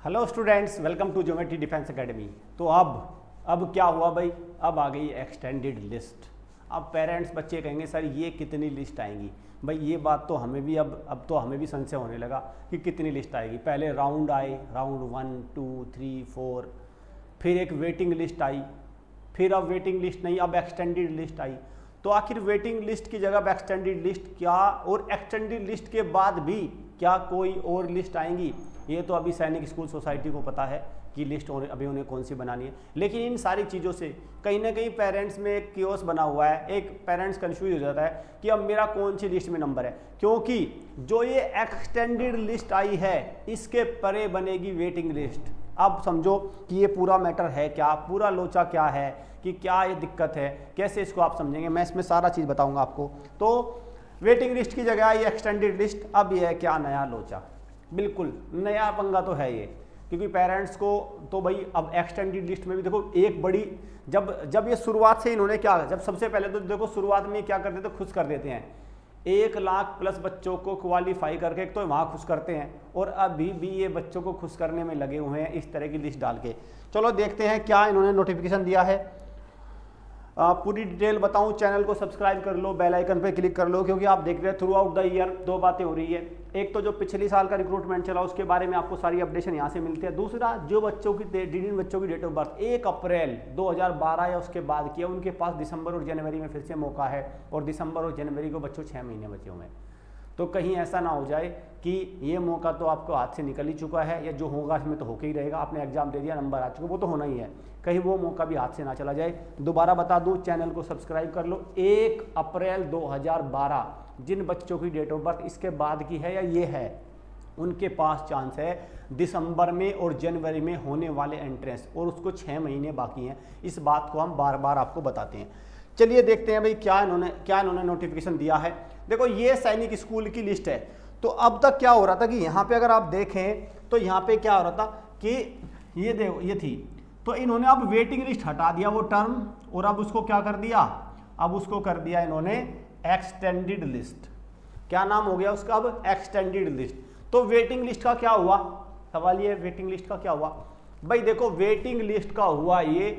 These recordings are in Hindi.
Hello students, welcome to geometry defence academy. तो अब क्या हुआ भाई, अब आ गई एक्सटेंडेड लिस्ट। अब पेरेंट्स बच्चे कहेंगे सर ये कितनी लिस्ट आएंगी। भाई ये बात तो हमें भी अब तो हमें भी संशय होने लगा कि कितनी लिस्ट आएगी। पहले राउंड आए, राउंड 1 2 3 4, फिर एक वेटिंग लिस्ट आई, फिर अब वेटिंग लिस्ट नहीं, अब एक्सटेंडेड लिस्ट आई। तो आखिर वेटिंग लिस्ट की जगह एक्सटेंडेड लिस्ट क्या, और एक्सटेंडेड लिस्ट के बाद भी क्या कोई और लिस्ट आएंगी, ये तो अभी सैनिक स्कूल सोसाइटी को पता है कि लिस्ट अभी उन्हें कौन सी बनानी है। लेकिन इन सारी चीज़ों से कहीं ना कहीं पेरेंट्स में एक कियोस बना हुआ है, एक पेरेंट्स कंफ्यूज हो जाता है कि अब मेरा कौन सी लिस्ट में नंबर है, क्योंकि जो ये एक्सटेंडेड लिस्ट आई है इसके परे बनेगी वेटिंग लिस्ट। अब समझो कि ये पूरा मैटर है क्या, पूरा लोचा क्या है, कि क्या ये दिक्कत है, कैसे इसको आप समझेंगे, मैं इसमें सारा चीज़ बताऊंगा आपको। तो वेटिंग लिस्ट की जगह ये एक्सटेंडेड लिस्ट। अब ये है क्या नया लोचा, बिल्कुल नया पंगा तो है ये, क्योंकि पेरेंट्स को तो भाई अब एक्सटेंडेड लिस्ट में भी देखो एक बड़ी, जब ये शुरुआत से इन्होंने क्या, जब सबसे पहले तो देखो शुरुआत में क्या करते थे, खुश कर देते हैं 1 लाख प्लस बच्चों को क्वालिफाई करके, एक तो वहाँ खुश करते हैं, और अभी भी ये बच्चों को खुश करने में लगे हुए हैं इस तरह की लिस्ट डाल के। चलो देखते हैं क्या इन्होंने नोटिफिकेशन दिया है। पूरी डिटेल बताऊं, चैनल को सब्सक्राइब कर लो, बेल आइकन पे क्लिक कर लो, क्योंकि आप देख रहे हैं थ्रू आउट द ईयर दो बातें हो रही है। एक तो जो पिछले साल का रिक्रूटमेंट चला उसके बारे में आपको सारी अपडेशन यहाँ से मिलती है। दूसरा, जो बच्चों की जिन बच्चों की डेट ऑफ बर्थ 1 अप्रैल 2012 या उसके बाद किया, उनके पास दिसंबर और जनवरी में फिर से मौका है, और दिसंबर और जनवरी को बच्चों 6 महीने बचे हुए हैं। तो कहीं ऐसा ना हो जाए कि ये मौका तो आपको हाथ से निकल ही चुका है, या जो होगा इसमें तो होके ही रहेगा, आपने एग्जाम दे दिया, नंबर आ चुका, वो तो होना ही है, कहीं वो मौका भी हाथ से ना चला जाए। दोबारा बता दूं, चैनल को सब्सक्राइब कर लो। 1 अप्रैल 2012 जिन बच्चों की डेट ऑफ बर्थ इसके बाद की है या ये है, उनके पास चांस है दिसंबर में और जनवरी में होने वाले एंट्रेंस, और उसको 6 महीने बाकी हैं। इस बात को हम बार बार आपको बताते हैं। चलिए देखते हैं भाई क्या इन्होंने नोटिफिकेशन दिया है। देखो ये सैनिक स्कूल की लिस्ट है। तो अब तक क्या हो रहा था कि यहाँ पे अगर आप देखें तो यहाँ पे क्या हो रहा था कि ये देखो ये थी, तो इन्होंने अब वेटिंग लिस्ट हटा दिया वो टर्म, और अब उसको क्या कर दिया, अब उसको कर दिया इन्होंने एक्सटेंडेड लिस्ट। क्या नाम हो गया उसका, अब एक्सटेंडेड लिस्ट। तो वेटिंग लिस्ट का क्या हुआ, सवाल ये, वेटिंग लिस्ट का क्या हुआ भाई। देखो वेटिंग लिस्ट का हुआ ये,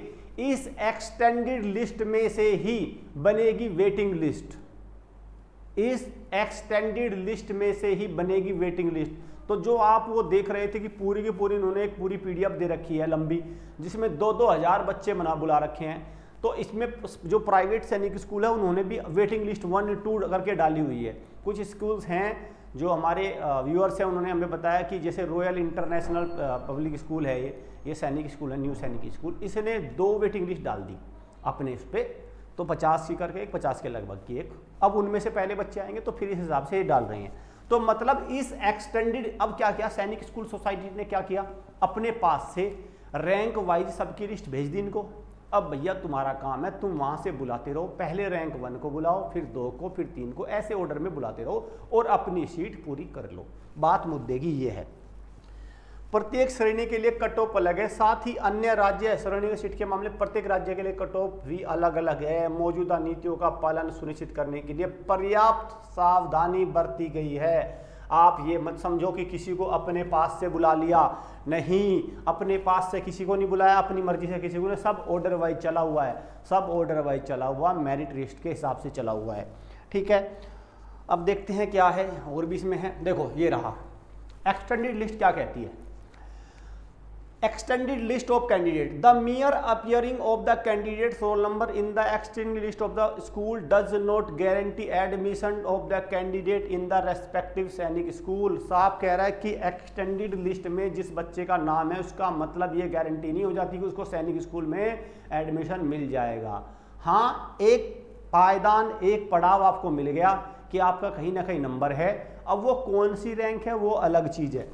इस एक्सटेंडेड लिस्ट में से ही बनेगी वेटिंग लिस्ट, इस एक्सटेंडेड लिस्ट में से ही बनेगी वेटिंग लिस्ट। तो जो आप वो देख रहे थे कि पूरी की पूरी इन्होंने एक पूरी पीडीएफ दे रखी है लंबी, जिसमें 2-2 हज़ार बच्चे बुला रखे हैं। तो इसमें जो प्राइवेट सैनिक स्कूल है उन्होंने भी वेटिंग लिस्ट 1 2 करके डाली हुई है। कुछ स्कूल्स हैं जो हमारे व्यूअर्स हैं, उन्होंने हमें बताया कि जैसे रॉयल इंटरनेशनल पब्लिक स्कूल है, ये सैनिक स्कूल है, न्यू सैनिक स्कूल, इसने 2 वेटिंग लिस्ट डाल दी अपने इस पर, तो 50 की करके एक 50 के लगभग की एक। अब उनमें से पहले बच्चे आएंगे तो फिर इस हिसाब से ये डाल रहे हैं। तो मतलब इस एक्सटेंडेड, अब क्या किया सैनिक स्कूल सोसाइटी ने, क्या किया, अपने पास से रैंक वाइज सबकी लिस्ट भेज दी इनको। अब भैया तुम्हारा काम है, तुम वहां से बुलाते रहो, पहले रैंक 1 को बुलाओ, फिर 2 को, फिर 3 को, ऐसे ऑर्डर में बुलाते रहो और अपनी सीट पूरी कर लो। बात मुद्दे की ये है। प्रत्येक श्रेणी के लिए कट ऑफ अलग है, साथ ही अन्य राज्य श्रेणी की सीट के मामले प्रत्येक राज्य के लिए कट ऑफ भी अलग अलग है। मौजूदा नीतियों का पालन सुनिश्चित करने के लिए पर्याप्त सावधानी बरती गई है। आप ये मत समझो कि किसी को अपने पास से बुला लिया, नहीं, अपने पास से किसी को नहीं बुलाया, अपनी मर्जी से किसी को नहीं, सब ऑर्डर वाइज चला हुआ है, सब ऑर्डर वाइज चला हुआ, मेरिट लिस्ट के हिसाब से चला हुआ है। ठीक है, अब देखते हैं क्या है और भी इसमें है। देखो ये रहा एक्सटेंडेड लिस्ट, क्या कहती है, extended list of candidate, the mere appearing of the candidate's roll number in the extended list of the school does not guarantee admission of the candidate in the respective सैनिक स्कूल। साफ कह रहा है कि एक्सटेंडेड लिस्ट में जिस बच्चे का नाम है उसका मतलब ये गारंटी नहीं हो जाती कि उसको सैनिक स्कूल में एडमिशन मिल जाएगा। हाँ, एक पायदान, एक पड़ाव आपको मिल गया कि आपका कहीं ना कहीं नंबर है। अब वो कौन सी रैंक है वो अलग चीज है।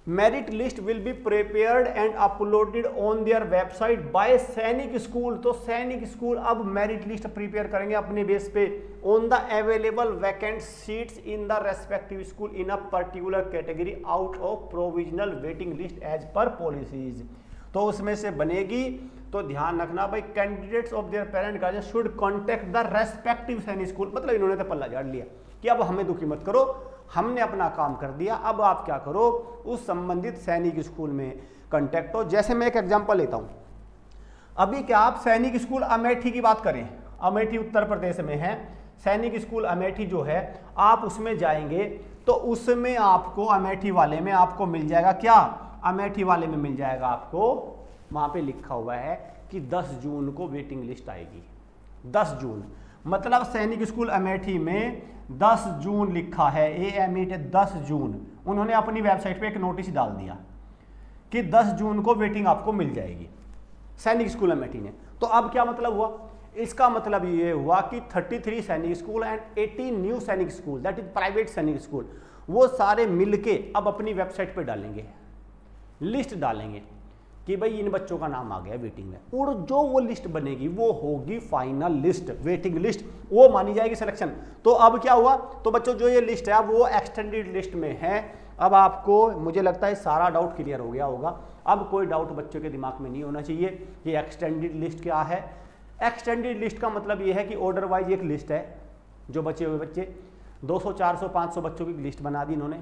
Merit list will be prepared and uploaded on their website bye सैनिक स्कूल। तो सैनिक स्कूल अब मेरिट लिस्ट प्रिपेयर करेंगे अपने बेस पे on the available vacant seats in the respective school in a particular category out of provisional waiting list as per policies. तो उसमें से बनेगी। तो ध्यान रखना भाई, candidates of their parent guardian should contact the respective Sainik school. मतलब इन्होंने तो पल्ला झाड़ लिया कि अब हमें दुखी मत करो, हमने अपना काम कर दिया, अब आप क्या करो, उस संबंधित सैनिक स्कूल में कंटेक्ट हो। जैसे मैं एक एग्जांपल लेता हूं, अभी क्या आप सैनिक स्कूल अमेठी की बात करें, अमेठी उत्तर प्रदेश में है, सैनिक स्कूल अमेठी जो है, आप उसमें जाएंगे तो उसमें आपको अमेठी वाले में आपको मिल जाएगा क्या, अमेठी वाले में मिल जाएगा आपको, वहां पे लिखा हुआ है कि 10 जून को वेटिंग लिस्ट आएगी। 10 जून मतलब सैनिक स्कूल अमेठी में 10 जून लिखा है, AMET 10 जून, उन्होंने अपनी वेबसाइट पे एक नोटिस डाल दिया कि 10 जून को वेटिंग आपको मिल जाएगी, सैनिक स्कूल अमेठी ने। तो अब क्या मतलब हुआ, इसका मतलब ये हुआ कि 33 सैनिक स्कूल एंड 18 न्यू सैनिक स्कूल, दैट इज प्राइवेट सैनिक स्कूल, वो सारे मिलके अब अपनी वेबसाइट पे डालेंगे, लिस्ट डालेंगे कि भाई इन बच्चों का नाम आ गया वेटिंग में, और जो वो लिस्ट बनेगी वो होगी फाइनल लिस्ट, वेटिंग लिस्ट, वो मानी जाएगी सिलेक्शन। तो अब क्या हुआ, तो बच्चों जो ये लिस्ट है वो एक्सटेंडेड लिस्ट में है। अब आपको मुझे लगता है सारा डाउट क्लियर हो गया होगा, अब कोई डाउट बच्चों के दिमाग में नहीं होना चाहिए कि एक्सटेंडेड लिस्ट क्या है। एक्सटेंडेड लिस्ट का मतलब ये है कि ऑर्डर वाइज एक लिस्ट है, जो बचे हुए बच्चे 200 400 500 बच्चों की लिस्ट बना दी इन्होंने।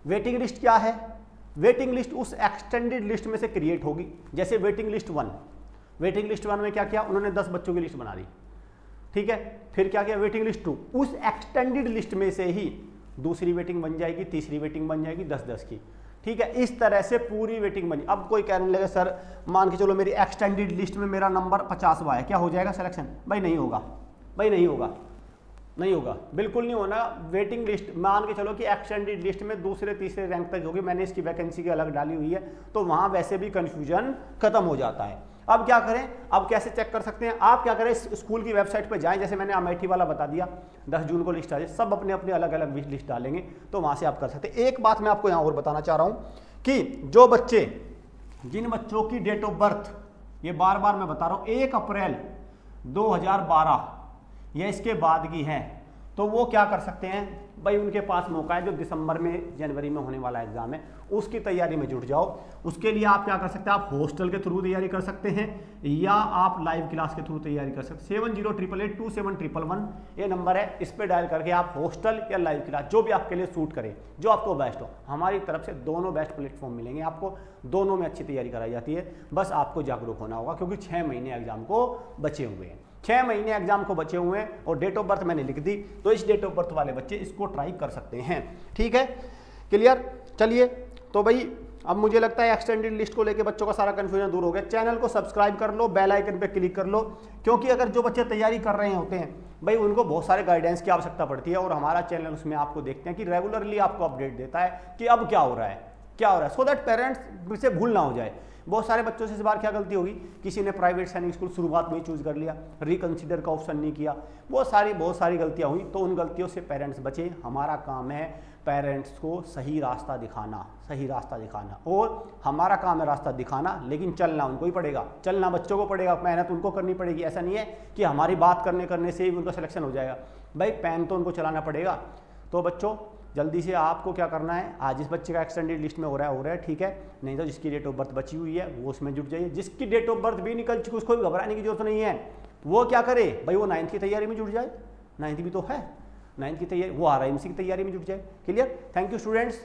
वेटिंग लिस्ट क्या है, वेटिंग लिस्ट उस एक्सटेंडेड लिस्ट में से क्रिएट होगी। जैसे वेटिंग लिस्ट 1, वेटिंग लिस्ट 1 में क्या किया उन्होंने, 10 बच्चों की लिस्ट बना दी, ठीक है। फिर क्या किया, वेटिंग लिस्ट 2, उस एक्सटेंडेड लिस्ट में से ही दूसरी वेटिंग बन जाएगी, तीसरी वेटिंग बन जाएगी 10-10 की, ठीक है। इस तरह से पूरी वेटिंग बनी। अब कोई कहने लगे सर मान के चलो मेरी एक्सटेंडेड लिस्ट में मेरा नंबर 50वां है, क्या हो जाएगा सिलेक्शन? भाई नहीं होगा, भाई नहीं होगा, नहीं होगा, बिल्कुल नहीं होना। वेटिंग लिस्ट मान के चलो कि एक्सटेंडेड लिस्ट में दूसरे तीसरे रैंक तक होगी, मैंने इसकी वैकेंसी की अलग डाली हुई है, तो वहां वैसे भी कंफ्यूजन खत्म हो जाता है। अब क्या करें, अब कैसे चेक कर सकते हैं, आप क्या करें, स्कूल की वेबसाइट पर जाएं, जैसे मैंने अमेठी वाला बता दिया 10 जून को लिस्ट आ जाए, सब अपने अपने अलग अलग लिस्ट डालेंगे, तो वहां से आप कर सकते हैं। एक बात मैं आपको यहाँ और बताना चाह रहा हूँ कि जो बच्चे, जिन बच्चों की डेट ऑफ बर्थ, ये बार बार मैं बता रहा हूँ 1 अप्रैल 2012 या इसके बाद की है, तो वो क्या कर सकते हैं भाई, उनके पास मौका है, जो दिसंबर में जनवरी में होने वाला एग्जाम है उसकी तैयारी में जुट जाओ। उसके लिए आप क्या कर सकते हैं, आप हॉस्टल के थ्रू तैयारी कर सकते हैं या आप लाइव क्लास के थ्रू तैयारी कर सकते हैं। 7088827111 ये नंबर है, इस पर डायल करके आप हॉस्टल या लाइव क्लास जो भी आपके लिए सूट करे, जो आपको बेस्ट हो, हमारी तरफ से दोनों बेस्ट प्लेटफॉर्म मिलेंगे आपको, दोनों में अच्छी तैयारी कराई जाती है। बस आपको जागरूक होना होगा, क्योंकि 6 महीने एग्जाम को बचे हुए हैं, 6 महीने एग्जाम को बचे हुए हैं, और डेट ऑफ बर्थ मैंने लिख दी, तो इस डेट ऑफ बर्थ वाले बच्चे इसको ट्राई कर सकते हैं, ठीक है, क्लियर। चलिए तो भाई अब मुझे लगता है एक्सटेंडेड लिस्ट को लेके बच्चों का सारा कंफ्यूजन दूर हो गया। चैनल को सब्सक्राइब कर लो, बेल आइकन पे क्लिक कर लो, क्योंकि अगर जो बच्चे तैयारी कर रहे होते हैं भाई उनको बहुत सारे गाइडेंस की आवश्यकता पड़ती है, और हमारा चैनल उसमें आपको देखते हैं कि रेगुलरली आपको अपडेट देता है कि अब क्या हो रहा है, क्या हो रहा है, सो दैट पेरेंट्स से भूल ना हो जाए। बहुत सारे बच्चों से इस बार क्या गलती होगी, किसी ने प्राइवेट सैनिक स्कूल शुरुआत में ही चूज कर लिया, रिकंसिडर का ऑप्शन नहीं किया, बहुत सारी गलतियां हुई, तो उन गलतियों से पेरेंट्स बचे। हमारा काम है पेरेंट्स को सही रास्ता दिखाना, सही रास्ता दिखाना, और हमारा काम है रास्ता दिखाना, लेकिन चलना उनको ही पड़ेगा, चलना बच्चों को पड़ेगा, मेहनत उनको करनी पड़ेगी। ऐसा नहीं है कि हमारी बात करने से ही उनका सिलेक्शन हो जाएगा, भाई पेन तो उनको चलाना पड़ेगा। तो बच्चों जल्दी से आपको क्या करना है, आज जिस बच्चे का एक्सटेंडेड लिस्ट में हो रहा है ठीक है, नहीं तो जिसकी डेट ऑफ बर्थ बची हुई है वो उसमें जुट जाइए। जिसकी डेट ऑफ बर्थ भी निकल चुकी उसको भी घबराने की जरूरत नहीं है, वो क्या करे भाई, वो 9th की तैयारी में जुट जाए, 9th भी तो है, 9th की तैयारी, वो RIMC की तैयारी में जुट जाए। Clear, thank you students.